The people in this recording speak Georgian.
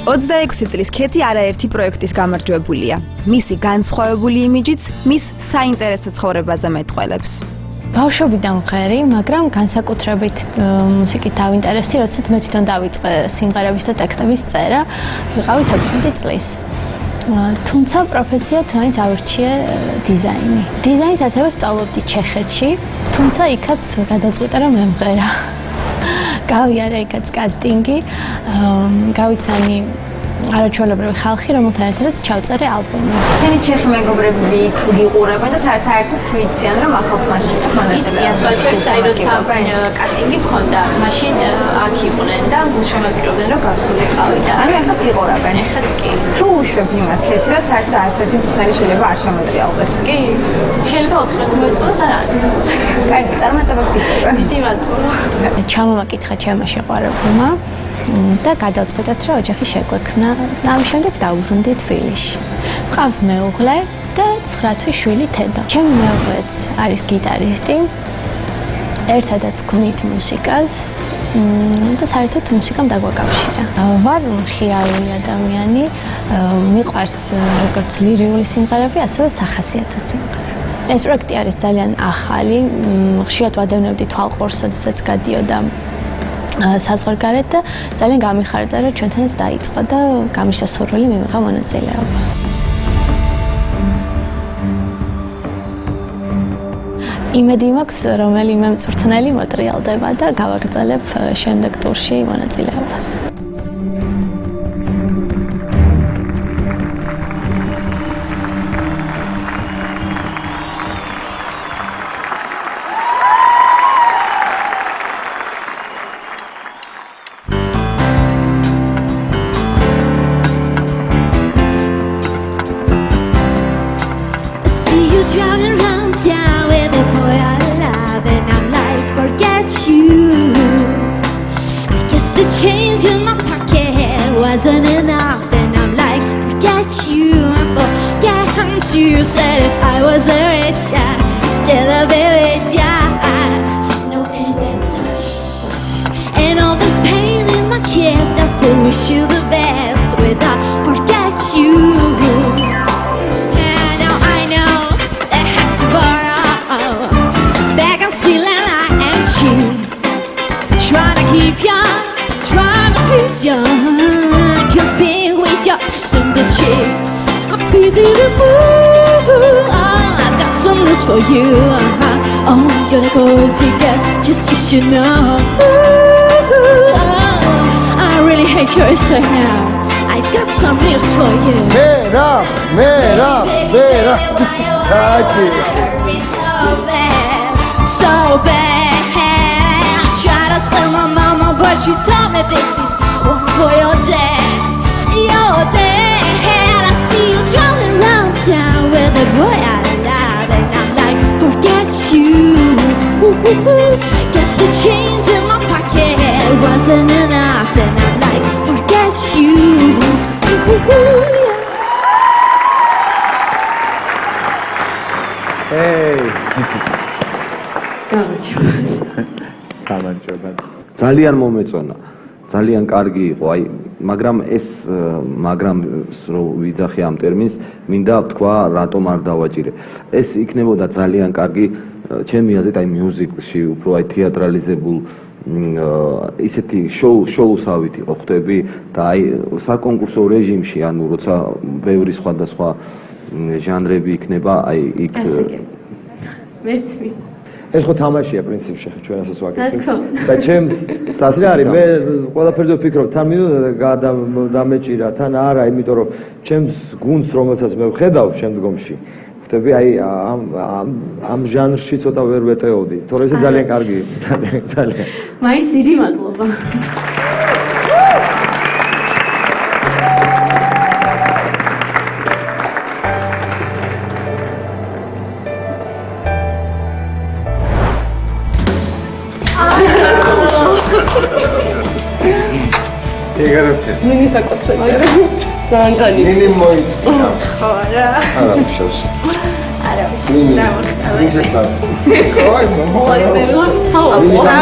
26 წლის ქეთი არაერთი პროექტის გამარჯვებულია. მისი განსხვავებული იმიჯიც მის საინტერესო ცხოვრებაზე მეტყველებს. ბავშვობიდან მღერი, მაგრამ განსაკუთრებით მუსიკით დავინტერესდი, როდესაც მე თვითონ დავიწყე სიმღერების და ტექსტების წერა, ვიყავი 16 წლის. თუმცა პროფესიად მაინც ავირჩიე დიზაინი. დიზაინს ასევე სწავლობდი ჩეხეთში, თუმცა იქაც გადავწყვიტე რომ მემღერა. გავიარე იქაც კასტინგი, გავიცანი არაჩვეულებრივი ხალხი, რომელთან ერთადაც ჩავწერე ალბომი. თქვენი ჩეხი მეგობრები თუ გიყურებენ და საერთოდ თუ იციან რომ ახალ მასში იციან, როცა კასტინგი მქონდა, მაშინ აქ იყვნენ და გულშემატკივრდნენ რომ გავსულიყავი და ანუ ეხლა გიყურებენ. ეხლაც კი. თუ უშვებ იმას ქეთი და საერთოდ არც ერთი მწვრთნელი შეიძლება არ შემოტრიალდეს. კი, შეიძლება 4 დღეს მოეწონოს ან არცაც. კარგი, წარმატებებს გისურვებ. დიდი მადლობა. ჩამომაკითხა ჩემმა შეყვარებულმა და გადავწყვეტეთ, რომ ოჯახი შეგვექმნა. ამის შემდეგ დავუბრუნდი თბილისში. მყავს მეუღლე და 9 თვის შვილი თედო. ჩემი მეუღლეც არის გიტარისტი. ერთადაც გვით მუსიკას და საერთოდ მუსიკამ დაგვაკავშირა. ვარ მხიარული ადამიანი, მიყვარს როგორც ლირიული სიმღერები, ასევე სახასიათო სიმღერები. ეს პროექტი არის ძალიან ახალი, ხშირად ვადევნებდი თვალყურს, როდესაც გადიოდა საზღვარგარეთ და ძალიან გამიხარდა, რომ ჩვენთანაც დაიწყო და გამიშა სურვილი მივიღა მონაწილეობა. იმედი მაქვს, რომელიმე მწვრთნელი მოტრიალდება და გავაგრძელებ შემდეგ ტურში მონაწილეობას. Driving around town with a boy I love, and I'm like, forget you. I guess the change in my pocket wasn't enough, and I'm like, forget you. I forget him too. You said if I was a rich guy, still a very guy. No end in such, and all this pain in my chest, I still wish you the best without forget you. Trying to keep young, trying to please young, 'cause being with you isn't the cheat. I pity the fool. I've got some news for you. Oh, you're the gold digger, just you should know. I really hate your right now. I've got some news for you. Mera. So bad. Try to tell my mama, but you told me this is one for your dad. Your dad. I see you driving around town with a boy I love, and I'm like, forget you. Guess the change in my pocket wasn't enough, and I'm like, forget you. Hey. გამარჯობა. ძალიან მომეწონა. ძალიან კარგი იყო, აი, მაგრამ რო ვიძახი ამ ტერმინს, მინდა ვთქვა, რატომ არ დავაჭირე. ეს იქნებოდა ძალიან კარგი, ჩემი აზრით, აი მიუზიკლში, უფრო აი თეატრალიზებულ ისეთი შოუსავით იყო ხტები და აი საკონკურსო რეჟიმში, ანუ როცა ბევრი სხვადასხვა ჟანრები იქნება, აი იქ მესმის ეს ხო თამაშია პრინციპში ჩვენასაც ვაკეთებ. და ჩემს სასწრაფო არის მე ყველაფერზე ვფიქრობ თან მინდა დამეჭირა თან არა, იმიტომ რომ ჩემს გუნდს რომელსაც მე ვხედავ შემდგომში ვხვდები აი ამ ჟანრში ცოტა ვერ ვეტეოდი, თორე ეს ძალიან კარგი ძალიან. მაინც დიდი მადლობა. მინი საკოცეჭერე ძალიან კანი მინი მოიწია ხო რა არა უშავს არა უშავს მინი რა ხო აი მე მოსაუბრა